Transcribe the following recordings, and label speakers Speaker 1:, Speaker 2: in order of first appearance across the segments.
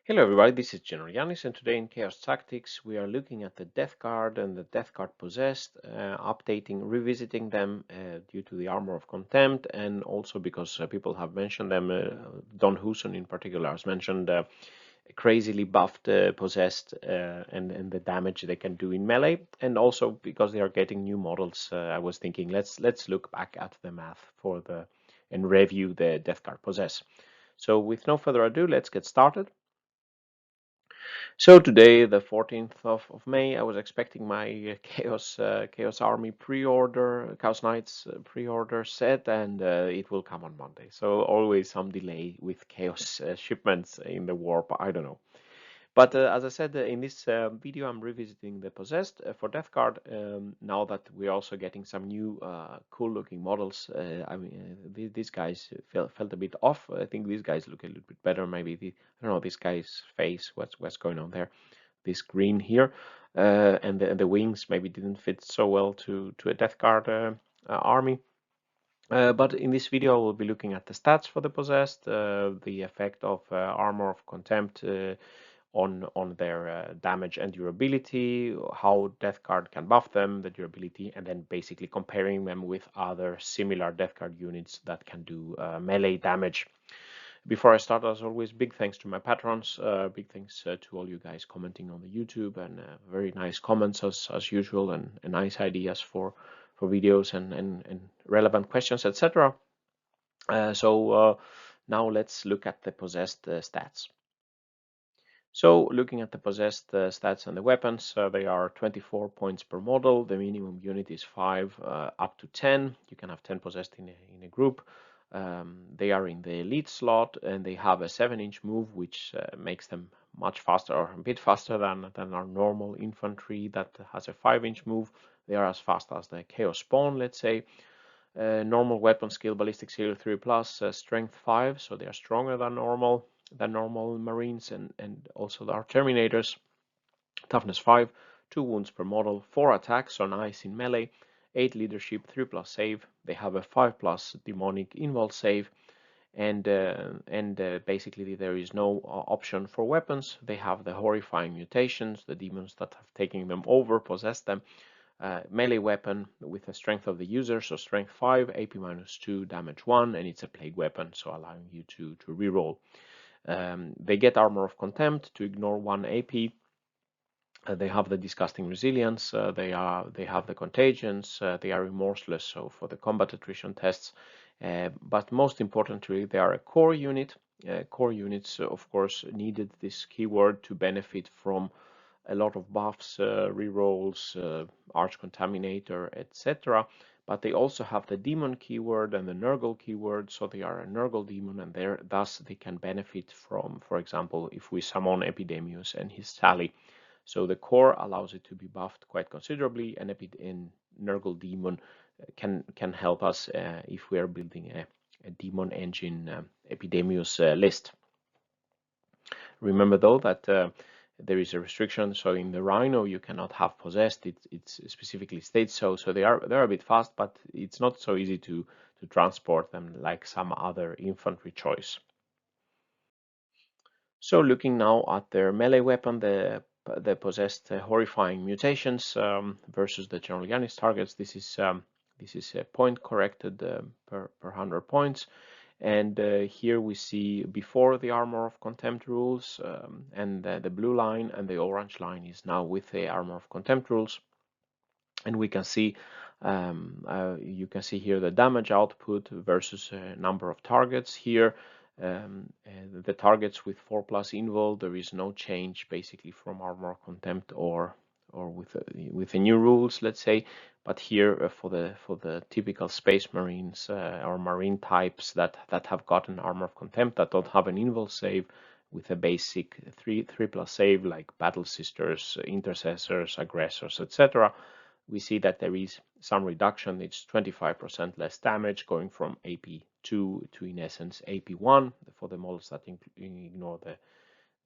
Speaker 1: Hello everybody, this is GeneralJannis, and today in Chaos Tactics we are looking at the Death Guard and the Death Guard Possessed, revisiting them due to the Armor of Contempt, and also because people have mentioned them. Don Huson in particular has mentioned crazily buffed Possessed and the damage they can do in melee, and also because they are getting new models. I was thinking let's look back at the math and review the Death Guard Possess. So with no further ado, let's get started. So today, the 14th of May, I was expecting my Chaos Army pre-order, Chaos Knights pre-order set, and it will come on Monday. So always some delay with Chaos shipments in the warp. I don't know. But as I said, in this video, I'm revisiting the Possessed for Death Guard. Now that we're also getting some new cool-looking models, these guys felt a bit off. I think these guys look a little bit better. Maybe I don't know, this guy's face. What's going on there? This green here, and the wings maybe didn't fit so well to a Death Guard army. But in this video, we'll be looking at the stats for the Possessed, the effect of Armor of Contempt on their damage and durability, how Death Guard can buff them, the durability, and then basically comparing them with other similar Death Guard units that can do melee damage. Before I start, as always, big thanks to my patrons, big thanks to all you guys commenting on the YouTube, and very nice comments as usual, and nice ideas for videos and relevant questions, etc. Now let's look at the Possessed stats. So looking at the Possessed stats and the weapons, they are 24 points per model. The minimum unit is 5 up to 10. You can have 10 Possessed in a group. They are in the elite slot, and they have a 7-inch move, which makes them much faster, or a bit faster than our normal infantry that has a 5-inch move. They are as fast as the Chaos Spawn, let's say. Normal weapon skill, ballistic skill 3+, strength 5, so they are stronger than normal Marines, and also our Terminators. Toughness 5, 2 wounds per model, 4 attacks, so nice in melee, 8 leadership, 3+ save. They have a 5+ demonic invul save, and basically there is no option for weapons. They have the horrifying mutations, the demons that have taken them over, possessed them. Melee weapon with the strength of the user, so strength 5, AP -2, damage 1, and it's a plague weapon, so allowing you to reroll. They get Armor of Contempt to ignore 1 AP. They have the disgusting resilience. They have the contagions. They are remorseless, so for the combat attrition tests. But most importantly, they are a core unit. Core units, of course, needed this keyword to benefit from a lot of buffs, rerolls, Arch Contaminator, etc. But they also have the Demon keyword and the Nurgle keyword, so they are a Nurgle Demon, and thus they can benefit from, for example, if we summon Epidemius and his Sally. So the core allows it to be buffed quite considerably, and Nurgle Demon can help us if we are building a Demon engine Epidemius list. Remember though that there is a restriction, so in the Rhino you cannot have Possessed. It specifically states so. So they're a bit fast, but it's not so easy to transport them like some other infantry choice. So looking now at their melee weapon, the Possessed horrifying mutations versus the GeneralJannis targets. This is a point corrected per 100 points. And here we see before the Armor of Contempt rules, and the blue line, and the orange line is now with the Armor of Contempt rules. And we can see, you can see here the damage output versus number of targets here. The targets with 4+ invul, there is no change basically from Armor of Contempt or with the new rules, let's say. But here for the typical Space Marines or Marine types that have gotten Armor of Contempt, that don't have an invul save with a basic 3+ save, like Battle Sisters, Intercessors, Aggressors, etc., we see that there is some reduction. It's 25% less damage, going from AP2 to, in essence, AP1 for the models that ignore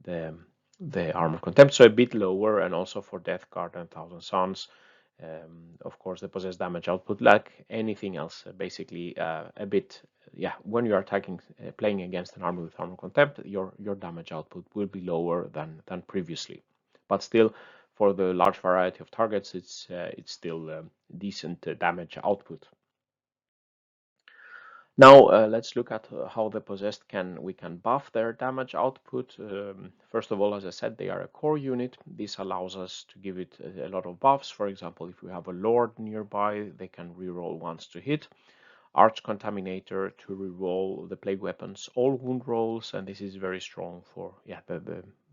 Speaker 1: the Armor Contempt, so a bit lower. And also for Death Guard and Thousand Suns, Of course, the possessed damage output, like anything else, basically a bit, yeah. When you are attacking, playing against an army with armor contempt, your damage output will be lower than previously, but still, for the large variety of targets, it's still decent damage output. Now let's look at how the possessed we can buff their damage output. First of all, as I said, they are a core unit. This allows us to give it a lot of buffs. For example, if we have a lord nearby, they can reroll once to hit. Arch Contaminator to reroll the plague weapons all wound rolls, and this is very strong for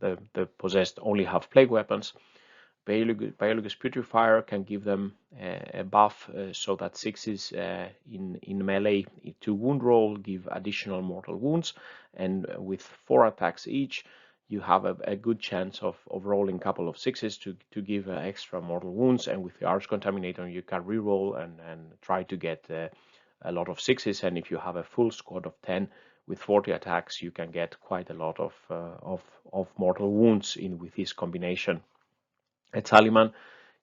Speaker 1: the possessed only have plague weapons. Biologus Putrifier can give them a buff so that sixes in melee to wound roll give additional mortal wounds, and with 4 attacks each, you have a good chance of rolling a couple of sixes to give extra mortal wounds. And with the Arch Contaminator, you can reroll and try to get a lot of sixes. And if you have a full squad of 10 with 40 attacks, you can get quite a lot of mortal wounds with this combination. A Tallyman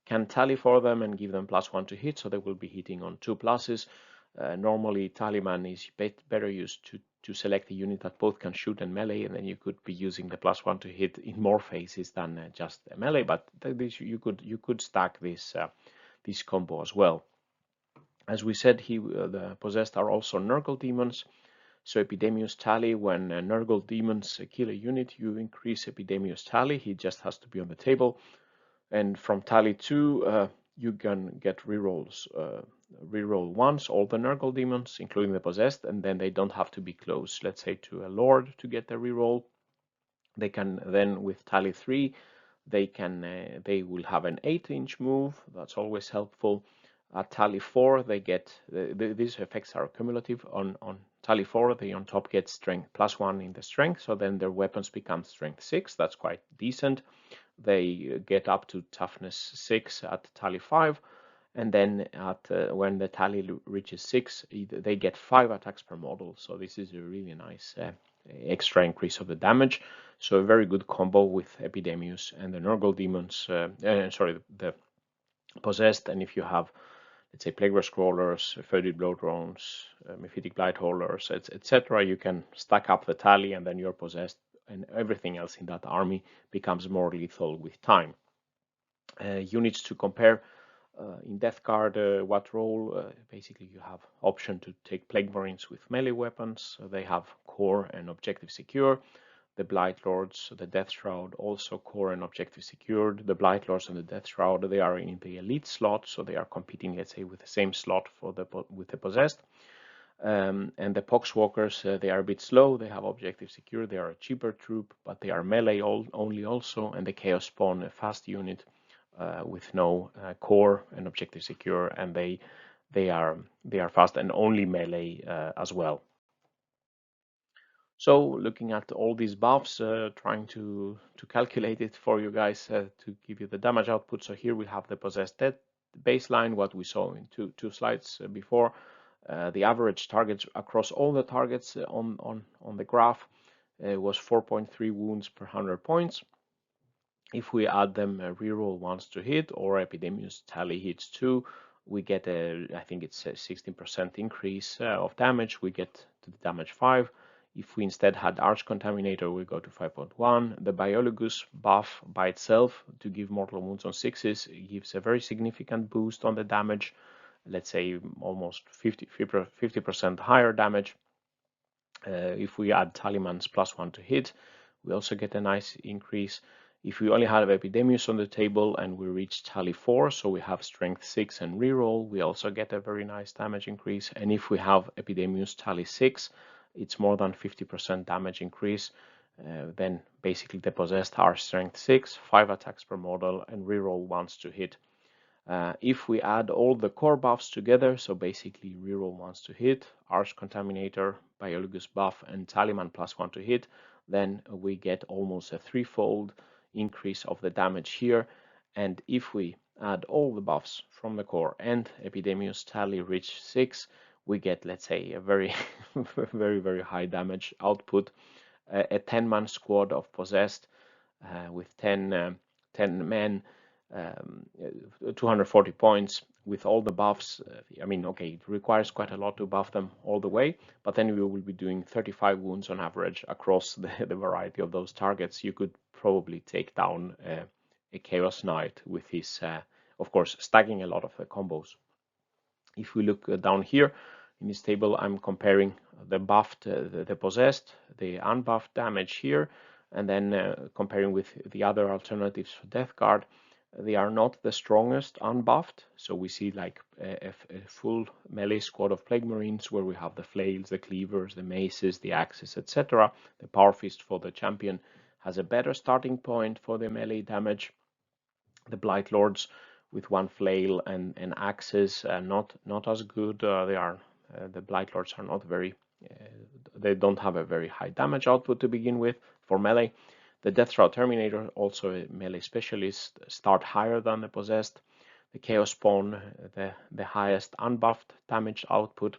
Speaker 1: can tally for them and give them +1 to hit, so they will be hitting on 2 pluses. Normally, Tallyman is better used to select a unit that both can shoot and melee, and then you could be using the +1 to hit in more phases than just a melee. But you could stack this combo as well. As we said, the possessed are also Nurgle Demons. So Epidemius tally, when Nurgle Demons kill a unit, you increase Epidemius tally. He just has to be on the table. And from tally 2, you can get rerolls. Reroll once all the Nurgle Demons, including the possessed, and then they don't have to be close, let's say, to a Lord to get the reroll. They can then, with tally 3, they will have an 8-inch move. That's always helpful. At tally 4, they get these effects are cumulative. On tally 4, they on top get strength +1 in the strength, so then their weapons become strength 6. That's quite decent. They get up to toughness 6 at tally 5, and then when the tally reaches 6, they get 5 attacks per model. So this is a really nice extra increase of the damage. So a very good combo with Epidemius and the Nurgle Demons. The possessed. And if you have, let's say, Plague Scrollers, Faded Blow Drones, Mephitic Blightholders, etc., you can stack up the tally, and then you're possessed, and everything else in that army becomes more lethal with time. Units to compare in Death Guard, what role? Basically, you have option to take Plague Marines with melee weapons. They have core and objective secure. The Blight Lords, the Death Shroud, also core and objective secured. The Blight Lords and the Death Shroud, they are in the elite slot, so they are competing, let's say, with the same slot with the possessed. And the Poxwalkers, they are a bit slow. They have objective secure. They are a cheaper troop, but they are melee only also. And the Chaos Spawn, a fast unit with no core and objective secure, and they are fast and only melee as well. So looking at all these buffs, trying to calculate it for you guys to give you the damage output. So here we have the possessed dead baseline, what we saw in two slides before. The average targets across all the targets on the graph was 4.3 wounds per 100 points. If we add them reroll once to hit, or Epidemius tally hits 2, we get I think it's a 16% increase of damage. We get to the damage 5. If we instead had Arch Contaminator, we go to 5.1. The Biologus buff by itself to give mortal wounds on 6s gives a very significant boost on the damage. Let's say almost 50% higher damage. If we add Tallyman's +1 to hit, we also get a nice increase. If we only have Epidemius on the table and we reach tally 4, so we have strength 6 and reroll, we also get a very nice damage increase. And if we have Epidemius tally 6, it's more than 50% damage increase. Then basically the possessed are strength 6, 5 attacks per model, and reroll once to hit. If we add all the core buffs together, so basically reroll once to hit, Arch Contaminator, Biologus buff, and Tallyman +1 to hit, then we get almost a 3-fold increase of the damage here. And if we add all the buffs from the core and Epidemius tally reach 6, we get, let's say, a very, very high damage output. A 10-man squad of possessed with 10 men 240 points with all the buffs. I mean, okay, it requires quite a lot to buff them all the way, but then we will be doing 35 wounds on average across the variety of those targets. You could probably take down a Chaos Knight with his, of course, stacking a lot of the combos. If we look down here in this table, I'm comparing the buffed, the possessed, the unbuffed damage here, and then comparing with the other alternatives for Death Guard. They are not the strongest unbuffed, so we see like a full melee squad of Plague Marines where we have the flails, the cleavers, the maces, the axes, etc. The Power Fist for the champion has a better starting point for the melee damage. The Blight Lords with one flail and axes not as good. The Blight Lords are not very. They don't have a very high damage output to begin with for melee. The Deathshroud Terminator, also a melee specialist, start higher than the possessed. The Chaos Spawn, the highest unbuffed damage output,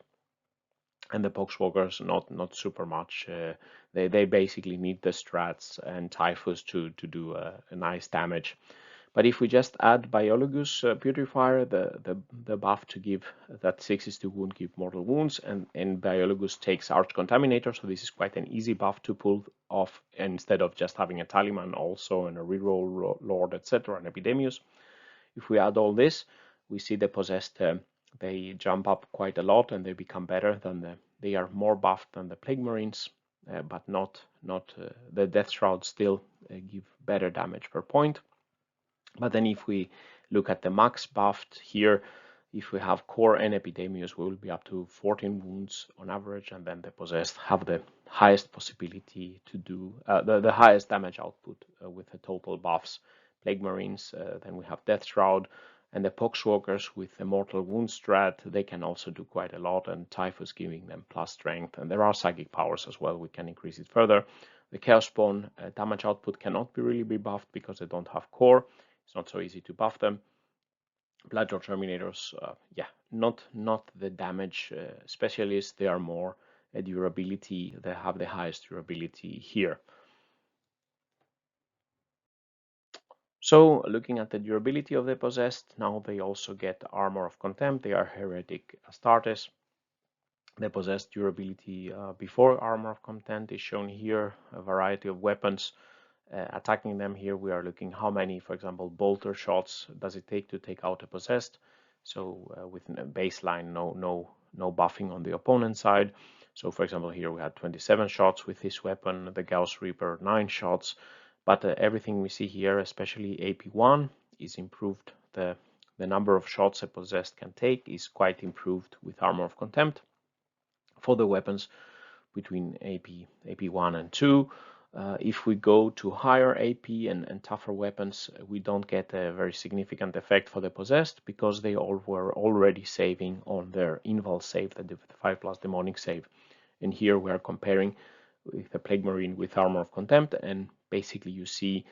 Speaker 1: and the Poxwalkers not super much. They basically need the strats and Typhus to do a nice damage. But if we just add Biologus Putrifier, the buff to give that 6 to wound give mortal wounds, and Biologus takes Arch Contaminator, so this is quite an easy buff to pull off instead of just having a Talisman also and a reroll Lord, etc., and Epidemius. If we add all this, we see the possessed, they jump up quite a lot and they become better than they are more buffed than the Plague Marines, but not the Death Shroud still give better damage per point. But then if we look at the max buffed here, if we have Core and Epidemius, we will be up to 14 wounds on average, and then the possessed have the highest possibility to do the highest damage output with the total buffs. Plague Marines, then we have Death Shroud, and the Poxwalkers with the Mortal Wound strat, they can also do quite a lot, and Typhus giving them plus strength, and there are psychic powers as well, we can increase it further. The Chaos Spawn damage output cannot really be buffed because they don't have Core. It's not so easy to buff them. Bloodjaw Terminators, not the damage specialists. They are more a durability. They have the highest durability here. So looking at the durability of the possessed, now they also get Armor of Contempt. They are Heretic Astartes. The possessed durability before Armor of Contempt is shown here. A variety of weapons. Attacking them here, we are looking how many, for example, bolter shots does it take to take out a possessed. So with a baseline, no buffing on the opponent side. So for example, here we had 27 shots with this weapon, the Gauss Reaper 9 shots. But everything we see here, especially AP1, is improved. The number of shots a possessed can take is quite improved with Armor of Contempt. For the weapons between AP1 and 2, if we go to higher AP and tougher weapons, we don't get a very significant effect for the possessed because they all were already saving on their invul save, the 5+ demonic save. And here we are comparing with the Plague Marine with Armor of Contempt, and basically you see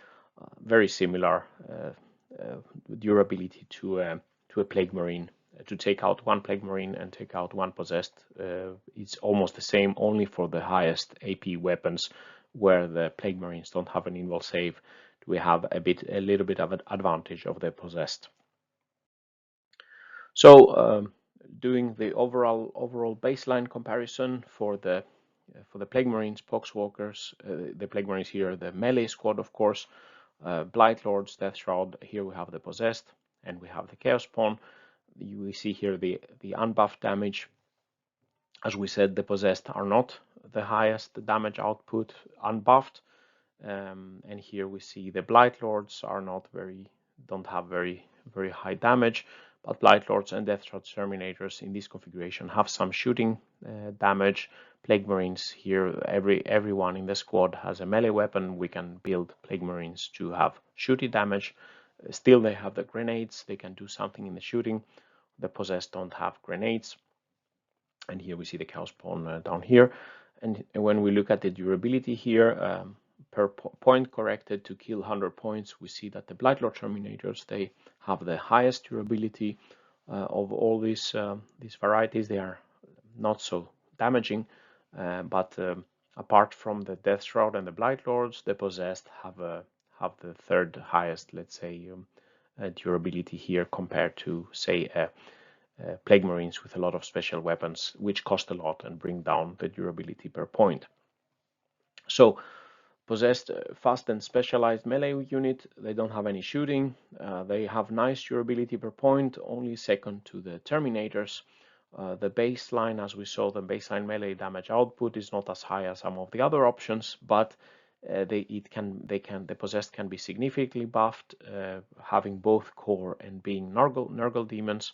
Speaker 1: very similar durability to a Plague Marine. To take out one Plague Marine and take out one possessed, it's almost the same, only for the highest AP weapons where the Plague Marines don't have an invul save. We have a little bit of an advantage of the possessed. So doing the overall baseline comparison for the Plague Marines, Poxwalkers, the Plague Marines here, the melee squad, of course, Blight Lords, Death Shroud. Here we have the possessed, and we have the Chaos Spawn. You see here the unbuffed damage. As we said, the possessed are not the highest damage output unbuffed, and here we see the Blight Lords are don't have very high damage, but Blight Lords and Death Shroud Terminators in this configuration have some shooting damage. Plague Marines here, everyone in the squad has a melee weapon. We can build Plague Marines to have shooting damage. Still, they have the grenades. They can do something in the shooting. The possessed don't have grenades. And here we see the Chaos Spawn down here. And when we look at the durability here, per point corrected to kill 100 points, we see that the Blightlord Terminators, they have the highest durability of all these varieties. They are not so damaging, but apart from the Death Shroud and the Blightlords, the possessed have the third highest, let's say, durability here compared to, say, Plague Marines with a lot of special weapons, which cost a lot and bring down the durability per point. So, possessed fast and specialized melee unit, they don't have any shooting, they have nice durability per point, only second to the Terminators. The baseline, as we saw, the baseline melee damage output is not as high as some of the other options, but the possessed can be significantly buffed, having both core and being Nurgle Demons.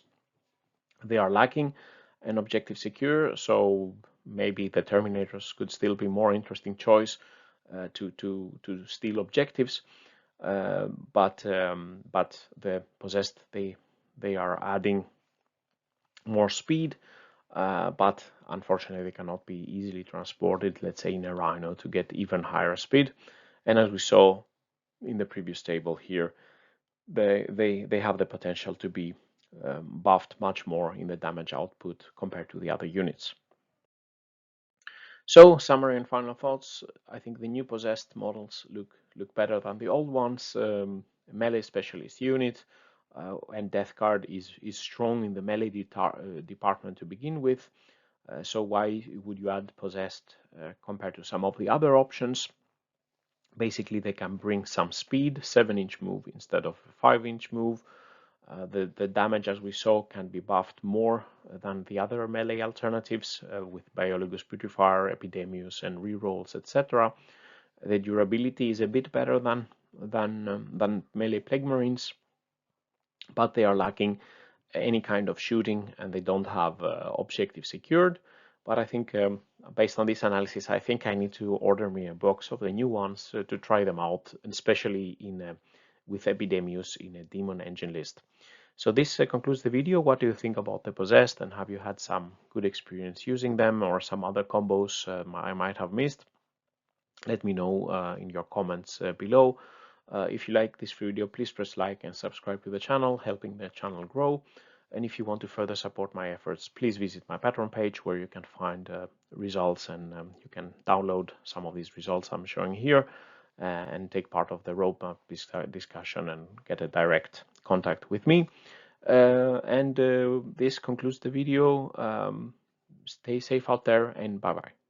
Speaker 1: They are lacking an objective secure, so maybe the Terminators could still be more interesting choice to steal objectives. But the possessed, they are adding more speed, but unfortunately they cannot be easily transported, let's say in a Rhino, to get even higher speed. And as we saw in the previous table here, they have the potential to be buffed much more in the damage output compared to the other units. So, summary and final thoughts. I think the new possessed models look better than the old ones. Melee specialist unit and Death Guard is strong in the melee department to begin with. So why would you add possessed compared to some of the other options? Basically, they can bring some speed, 7-inch move instead of 5-inch move. The damage, as we saw, can be buffed more than the other melee alternatives with Biologus Putrifier, Epidemius, and rerolls, etc. The durability is a bit better than melee Plague Marines, but they are lacking any kind of shooting and they don't have objective secured. But I think based on this analysis, I think I need to order me a box of the new ones to try them out, especially with Epidemius in a Demon Engine list. So this concludes the video. What do you think about the possessed, and have you had some good experience using them or some other combos I might have missed? Let me know in your comments below. If you like this video, please press like and subscribe to the channel, helping the channel grow. And if you want to further support my efforts, please visit my Patreon page where you can find results, and you can download some of these results I'm showing here and take part of the roadmap discussion and get a direct contact with me. This concludes the video. Stay safe out there, and bye-bye.